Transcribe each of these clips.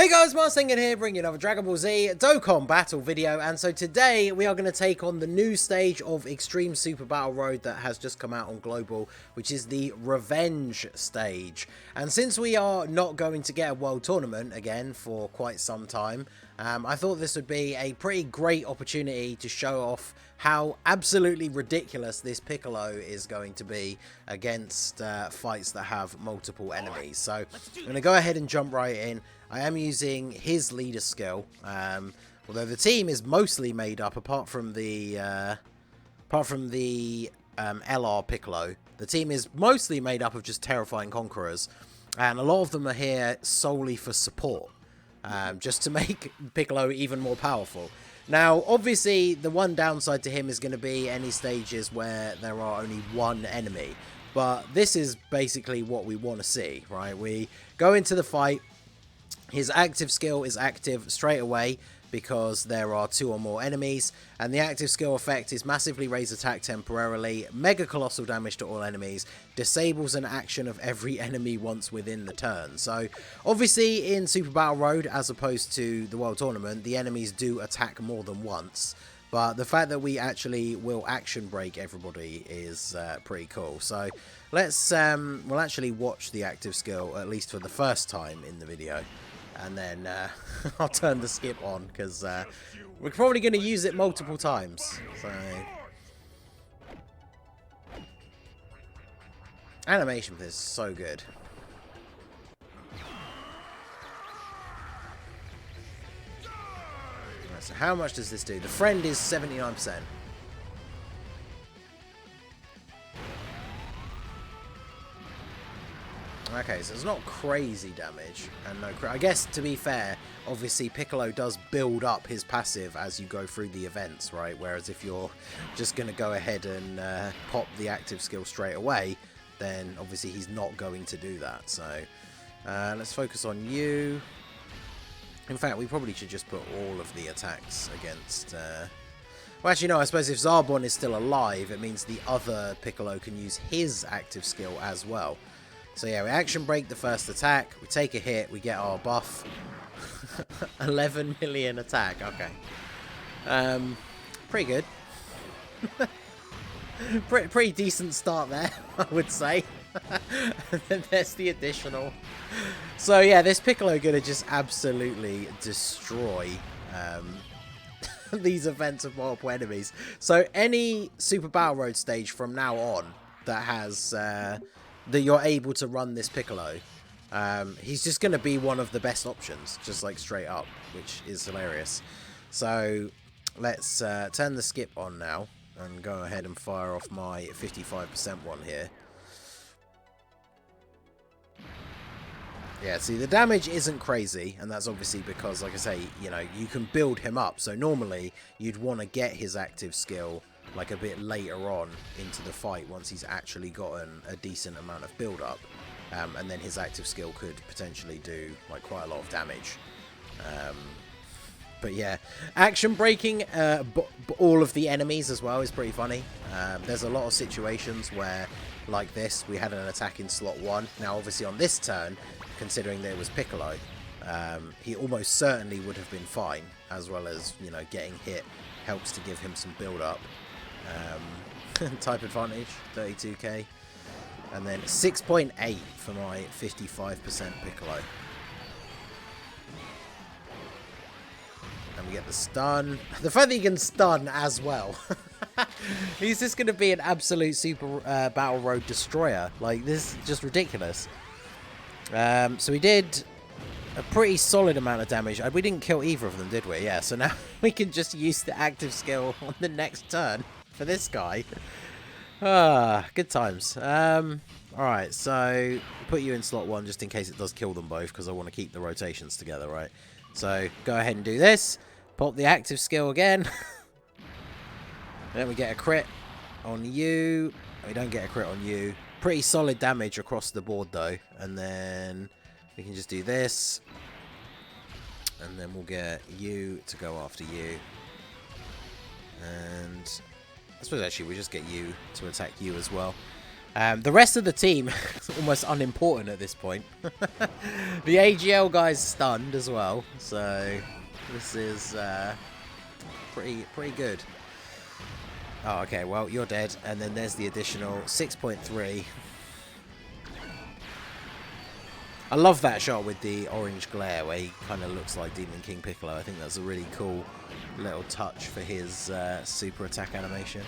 Hey guys, Marsinger here, bringing you another Dragon Ball Z Dokkan battle video, and so today we are going to take on the new stage of Extreme Super Battle Road that has just come out on Global, which is the Revenge stage. And since we are not going to get a World Tournament again for quite some time, I thought this would be a pretty great opportunity to show off how absolutely ridiculous this Piccolo is going to be against fights that have multiple enemies. So I'm going to go ahead and jump right in. I am using his leader skill, although the team is mostly made up, apart from the LR Piccolo, the team is mostly made up of just terrifying conquerors, and a lot of them are here solely for support, just to make Piccolo even more powerful. Now, obviously, the one downside to him is going to be any stages where there are only one enemy, but this is basically what we want to see, right? We go into the fight. His active skill is active straight away because there are two or more enemies, and the active skill effect is massively raise attack temporarily, mega colossal damage to all enemies, disables an action of every enemy once within the turn. So obviously in Super Battle Road, as opposed to the World Tournament, the enemies do attack more than once, but the fact that we actually will action break everybody is pretty cool. So let's we'll actually watch the active skill at least for the first time in the video. And then I'll turn the skip on because we're probably going to use it multiple times. So animation for this is so good. Right, so how much does this do? The friend is 79%. Okay, so it's not crazy damage, and no, I guess to be fair, obviously Piccolo does build up his passive as you go through the events, right? Whereas if you're just going to go ahead and pop the active skill straight away, then obviously he's not going to do that. So let's focus on you. In fact, we probably should just put all of the attacks against... Well, actually, no, I suppose if Zarbon is still alive, it means the other Piccolo can use his active skill as well. So yeah, we action break the first attack, we take a hit, we get our buff. 11 million attack, okay. Pretty good. pretty decent start there, I would say. And then there's the additional. So yeah, this Piccolo gonna just absolutely destroy these events of multiple enemies. So any Super Battle Road stage from now on that has... that you're able to run this Piccolo, he's just going to be one of the best options, just like straight up, which is hilarious. So let's turn the skip on now and go ahead and fire off my 55% one here. Yeah, see, the damage isn't crazy, and that's obviously because, like I say, you know, you can build him up. So normally you'd want to get his active skill like a bit later on into the fight once he's actually gotten a decent amount of build up, and then his active skill could potentially do like quite a lot of damage. But yeah, action breaking all of the enemies as well is pretty funny. There's a lot of situations where, like this, we had an attack in slot 1. Now obviously on this turn, considering that it was Piccolo, he almost certainly would have been fine, as well as, you know, getting hit helps to give him some build up. Type advantage 32k, and then 6.8 for my 55% Piccolo, and we get the stun. The fact that he can stun as well. He's just going to be an absolute Super Battle Road destroyer. Like, this is just ridiculous. So we did a pretty solid amount of damage. We didn't kill either of them, did we? Yeah, so now we can just use the active skill on the next turn for this guy. Good times. Alright, so put you in slot 1 just in case it does kill them both, because I want to keep the rotations together, right? So go ahead and do this. Pop the active skill again. Then we get a crit on you. We don't get a crit on you. Pretty solid damage across the board though. And then we can just do this. And then we'll get you to go after you. And I suppose actually we just get you to attack you as well. The rest of the team is almost unimportant at this point. The AGL guy's stunned as well, so this is pretty good. Oh, okay, well, you're dead, and then there's the additional 6.3. I love that shot with the orange glare where he kind of looks like Demon King Piccolo. I think that's a really cool little touch for his super attack animation.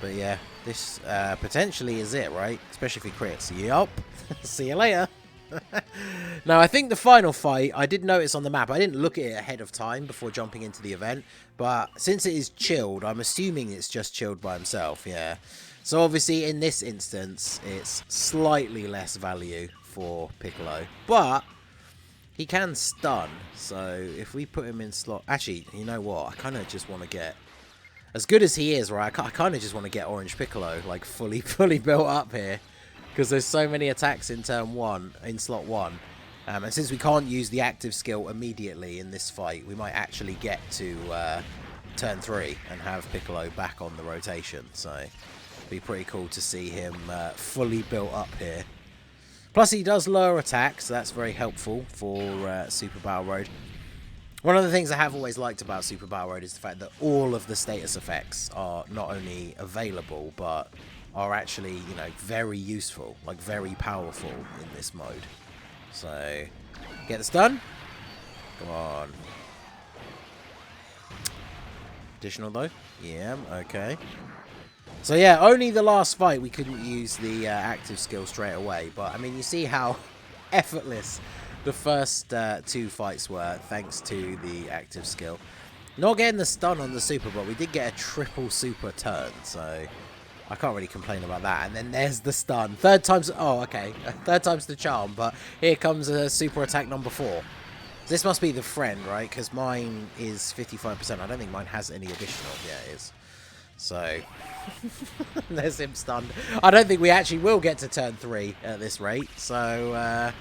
But yeah, this potentially is it, right? Especially if he crits. Yup. See you later. Now, I think the final fight, I did notice on the map, I didn't look at it ahead of time before jumping into the event, but since it is chilled, I'm assuming it's just chilled by himself, yeah. So obviously in this instance, it's slightly less value for Piccolo, but he can stun, so if we put him in slot... Actually, you know what, I kind of just want to get... As good as he is, right, I kind of just want to get Orange Piccolo, like, fully built up here. Because there's so many attacks in turn 1, in slot 1. And since we can't use the active skill immediately in this fight, we might actually get to turn 3 and have Piccolo back on the rotation. So, it'd be pretty cool to see him fully built up here. Plus, he does lower attacks, so that's very helpful for Super Battle Road. One of the things I have always liked about Super Battle Road is the fact that all of the status effects are not only available, but are actually, you know, very useful, like very powerful in this mode. So, get this done. Come on. Additional though? Yeah, okay. So yeah, only the last fight we couldn't use the active skill straight away, but I mean, you see how effortless the first 2 fights were thanks to the active skill. Not getting the stun on the super, but we did get a triple super turn, so I can't really complain about that. And then there's the stun. Third time's... Oh, okay. Third time's the charm, but here comes a super attack number 4. This must be the friend, right? Because mine is 55%. I don't think mine has any additional. Yeah, it is. So, there's him stunned. I don't think we actually will get to turn 3 at this rate. So,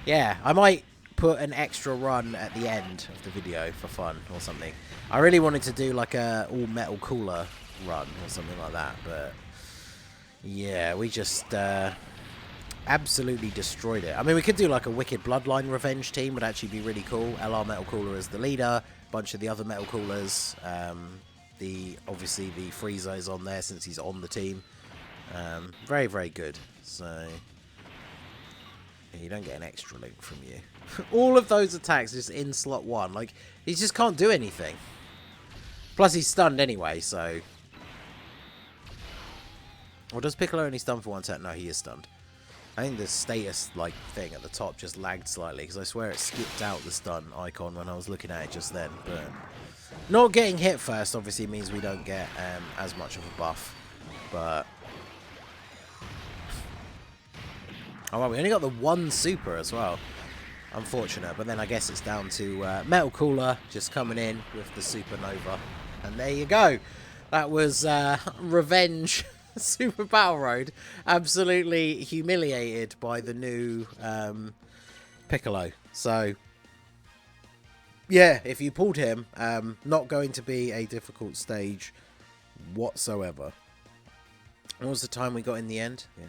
yeah, I might put an extra run at the end of the video for fun or something. I really wanted to do like a all-metal cooler run or something like that, but yeah, we just absolutely destroyed it. I mean, we could do like a Wicked Bloodline revenge team, would actually be really cool. LR Metal Cooler as the leader, a bunch of the other Metal Coolers. Obviously the Frieza is on there since he's on the team. Very, very good. So yeah, you don't get an extra link from you. All of those attacks just in slot 1. Like, he just can't do anything. Plus he's stunned anyway, so... Or does Piccolo only stun for 1 turn? No, he is stunned. I think the status like thing at the top just lagged slightly, because I swear it skipped out the stun icon when I was looking at it just then. But not getting hit first obviously means we don't get as much of a buff. But oh well, we only got the 1 super as well. Unfortunate, but then I guess it's down to Metal Cooler just coming in with the Supernova. And there you go. That was Revenge Super Battle Road. Absolutely humiliated by the new Piccolo. So, yeah, if you pulled him, not going to be a difficult stage whatsoever. What was the time we got in the end? Yeah.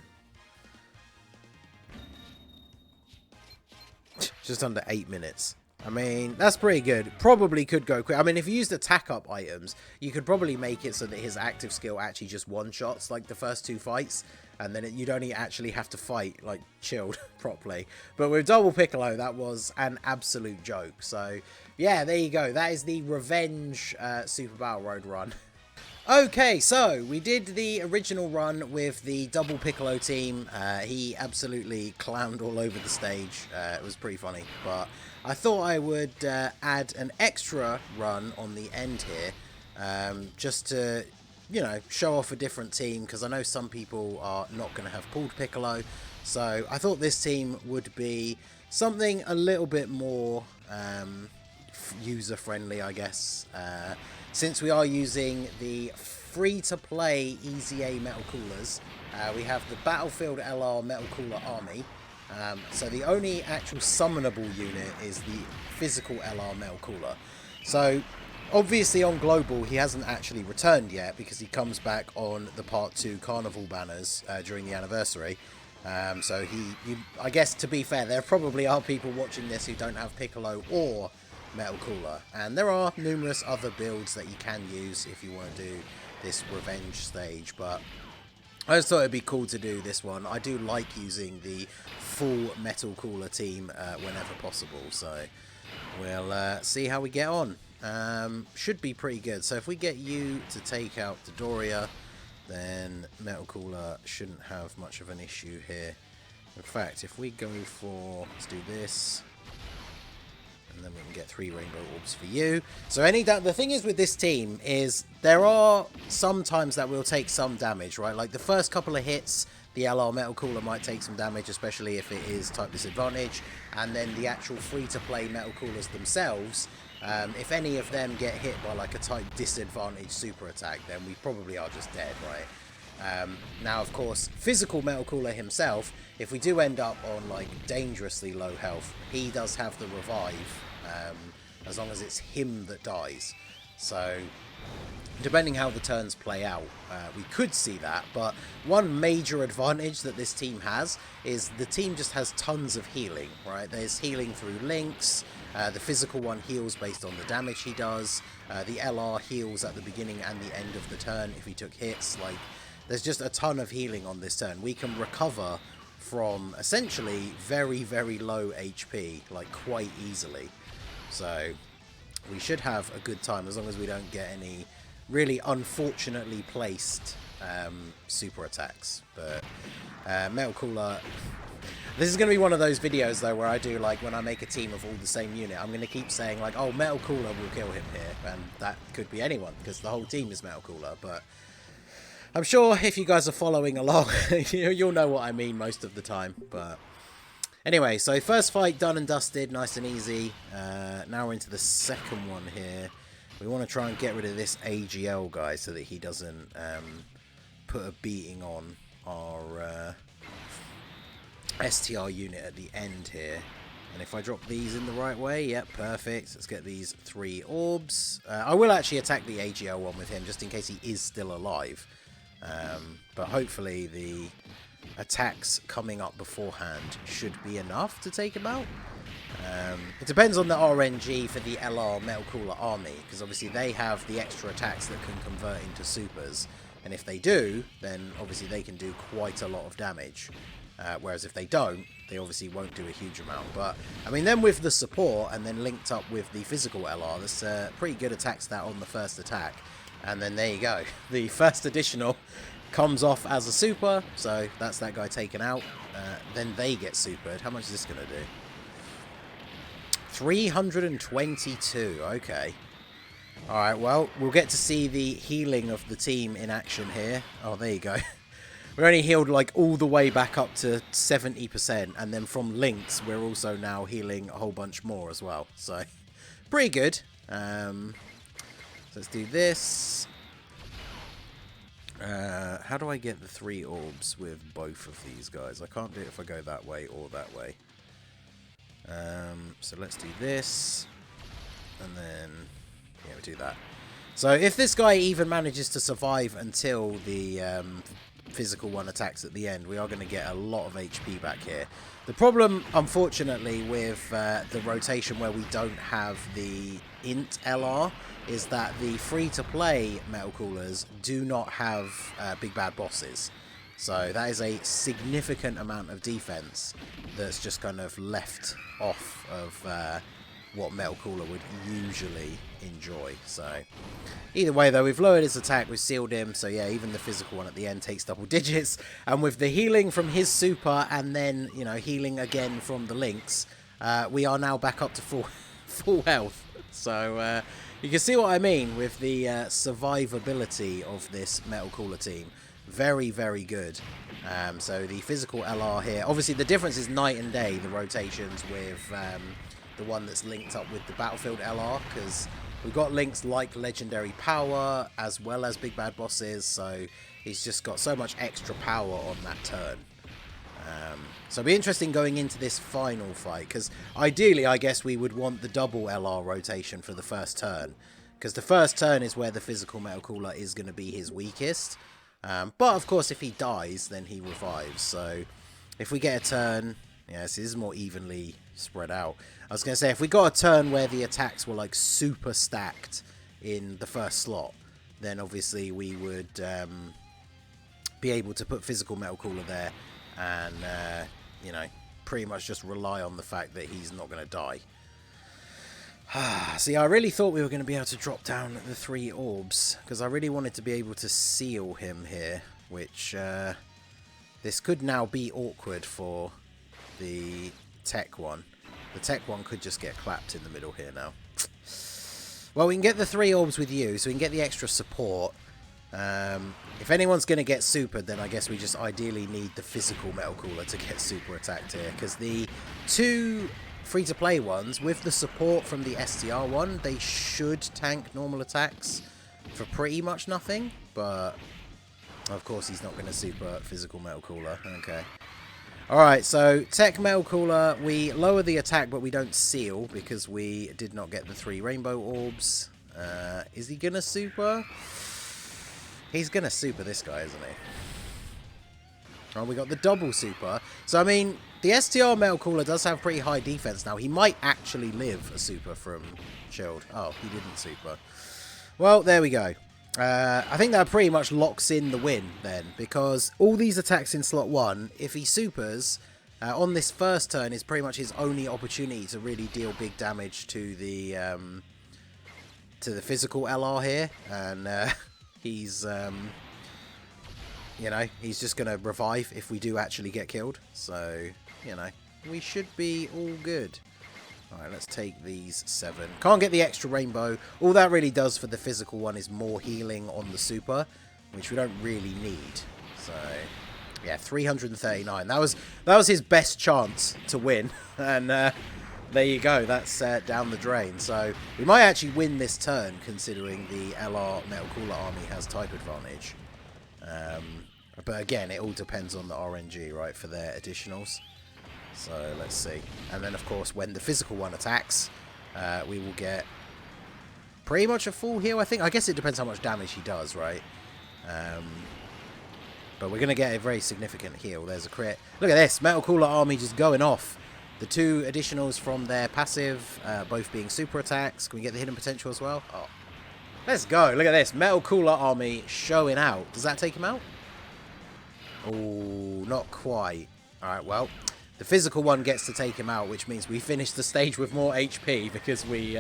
Just under 8 minutes. I mean, that's pretty good. Probably could go quick. I mean, if you used attack up items, you could probably make it so that his active skill actually just one-shots like the first 2 fights. And then you'd only actually have to fight, like, chilled properly. But with Double Piccolo, that was an absolute joke. So, yeah, there you go. That is the Revenge Super Battle Road run. Okay, so we did the original run with the Double Piccolo team. He absolutely clowned all over the stage. It was pretty funny, but I thought I would add an extra run on the end here, just to, you know, show off a different team, because I know some people are not going to have pulled Piccolo. So I thought this team would be something a little bit more user-friendly, I guess. Since we are using the free-to-play EZA Metal Coolers, we have the Battlefield LR Metal Cooler Army. So the only actual summonable unit is the physical LR Metal Cooler. So Obviously on Global he hasn't actually returned yet because he comes back on the Part 2 Carnival banners during the anniversary. So I guess to be fair, there probably are people watching this who don't have Piccolo or Metal Cooler. And there are numerous other builds that you can use if you want to do this revenge stage. But I just thought it'd be cool to do this one. I do like using the full Metal Cooler team whenever possible. So we'll see how we get on. Should be pretty good. So if we get you to take out Dodoria, then Metal Cooler shouldn't have much of an issue here. In fact, if we go for, let's do this, and then we can get 3 Rainbow Orbs for you. So the thing is with this team is there are some times that we'll take some damage, right? Like the first couple of hits, the LR Metal Cooler might take some damage, especially if it is type disadvantage. And then the actual free-to-play Metal Coolers themselves, if any of them get hit by like a type disadvantage super attack, then we probably are just dead, right? Now, of course, physical Metal Cooler himself, if we do end up on like dangerously low health, he does have the revive, as long as it's him that dies. So depending how the turns play out, we could see that. But one major advantage that this team has is the team just has tons of healing, right? There's healing through links. The physical one heals based on the damage he does. The LR heals at the beginning and the end of the turn if he took hits. Like, there's just a ton of healing on this turn. We can recover from essentially very, very low HP, like quite easily. So we should have a good time as long as we don't get any really unfortunately placed super attacks. But Metal Cooler, this is going to be one of those videos though where I do, like, when I make a team of all the same unit, I'm going to keep saying like, oh, Metal Cooler will kill him here, and that could be anyone because the whole team is Metal Cooler. But I'm sure if you guys are following along, you'll know what I mean most of the time. But anyway, so first fight done and dusted, nice and easy. Now we're into the second one here. We want to try and get rid of this AGL guy so that he doesn't put a beating on our STR unit at the end here. And if I drop these in the right way, yep, perfect. Let's get these 3 orbs. I will actually attack the AGL one with him just in case he is still alive. But hopefully the attacks coming up beforehand should be enough to take him out. It depends on the RNG for the LR Metal Cooler army, because obviously they have the extra attacks that can convert into supers, and if they do, then obviously they can do quite a lot of damage, whereas if they don't, they obviously won't do a huge amount. But I mean, then with the support and then linked up with the physical LR, there's pretty good attack stat on the first attack, and then there you go, the first additional comes off as a super, so that's that guy taken out. Then they get supered. How much is this going to do? 322, okay. Alright, well, we'll get to see the healing of the team in action here. Oh, there you go. We're only healed like all the way back up to 70%, and then from links, we're also now healing a whole bunch more as well. So, pretty good. So let's do this. How do I get the 3 orbs with both of these guys? I can't do it if I go that way or that way. So let's do this, and then, yeah, we'll do that. So if this guy even manages to survive until the physical one attacks at the end, we are going to get a lot of HP back here. The problem, unfortunately, with the rotation where we don't have the int LR is that the free-to-play Metal Coolers do not have big bad bosses. So that is a significant amount of defense that's just kind of left off of what Metal Cooler would usually enjoy. So either way though, we've lowered his attack, we've sealed him, so yeah, even the physical one at the end takes double digits. And with the healing from his super and then, you know, healing again from the links, we are now back up to full health. So you can see what I mean with the survivability of this Metal Cooler team. Very, very good. So the physical LR here, obviously the difference is night and day, the rotations with the one that's linked up with the Battlefield LR, because we've got links like Legendary Power as well as Big Bad Bosses, so he's just got so much extra power on that turn. So it'll be interesting going into this final fight, because ideally I guess we would want the double LR rotation for the first turn, Because the first turn is where the physical Metal Cooler is going to be his weakest. But, of course, if he dies, then he revives. So, if we get a turn... Yes, this is more evenly spread out. I was going to say, if we got a turn where the attacks were, like, super stacked in the first slot, then obviously we would be able to put physical Metal Cooler there and, you know, pretty much just rely on the fact that he's not going to die. See, I really thought we were going to be able to drop down the 3 orbs, because I really wanted to be able to seal him here, which this could now be awkward for the tech one. The tech one could just get clapped in the middle here now. Well, we can get the 3 orbs with you, so we can get the extra support. If anyone's going to get supered, then I guess we just ideally need the physical Metal Cooler to get super attacked here, because the 2 free-to-play ones, with the support from the STR one, they should tank normal attacks for pretty much nothing, but of course he's not going to super physical Metal Cooler. Okay. Alright, so Tech Metal Cooler, we lower the attack, but we don't seal, because we did not get the 3 rainbow orbs. Is he going to super? He's going to super this guy, isn't he? Oh, we got the double super. So, I mean, the STR Metal Cooler does have pretty high defense now. He might actually live a super from Shield. Oh, he didn't super. Well, there we go. I think that pretty much locks in the win then, because all these attacks in slot 1, if he supers on this first turn, is pretty much his only opportunity to really deal big damage to the physical LR here, and he's you know, he's just gonna revive if we do actually get killed. So, you know, we should be all good. Alright, let's take these 7. Can't get the extra rainbow. All that really does for the physical one is more healing on the super, which we don't really need. So, yeah, 339. That was his best chance to win. And there you go. That's down the drain. So, we might actually win this turn, considering the LR Metal Cooler army has type advantage. But again, it all depends on the RNG, right, for their additionals. So, let's see. And then, of course, when the physical one attacks, we will get pretty much a full heal, I think. I guess it depends how much damage he does, right? But we're going to get a very significant heal. There's a crit. Look at this. Metal Cooler army just going off. The 2 additionals from their passive, both being super attacks. Can we get the hidden potential as well? Oh. Let's go. Look at this. Metal Cooler army showing out. Does that take him out? Oh, not quite. Alright, well, the physical one gets to take him out, which means we finish the stage with more HP because we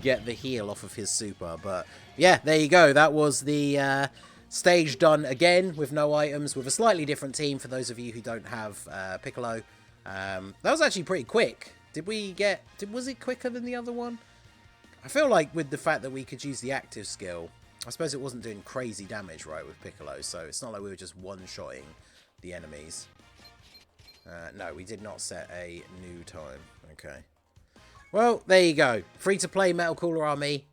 get the heal off of his super. But, yeah, there you go. That was the stage done again with no items, with a slightly different team for those of you who don't have Piccolo. That was actually pretty quick. Was it quicker than the other one? I feel like with the fact that we could use the active skill, I suppose it wasn't doing crazy damage, right, with Piccolo, so it's not like we were just one-shotting the enemies. No, we did not set a new time. Okay. Well, there you go. Free-to-play Metal Cooler army,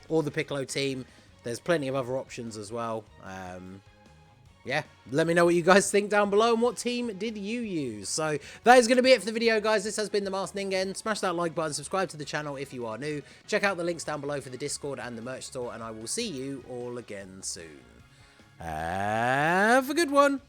or the Piccolo team. There's plenty of other options as well. Yeah, let me know what you guys think down below and what team did you use. So that is going to be it for the video, guys. This has been the Masked Ningen. Smash that like button, subscribe to the channel if you are new. Check out the links down below for the Discord and the merch store, and I will see you all again soon. Have a good one.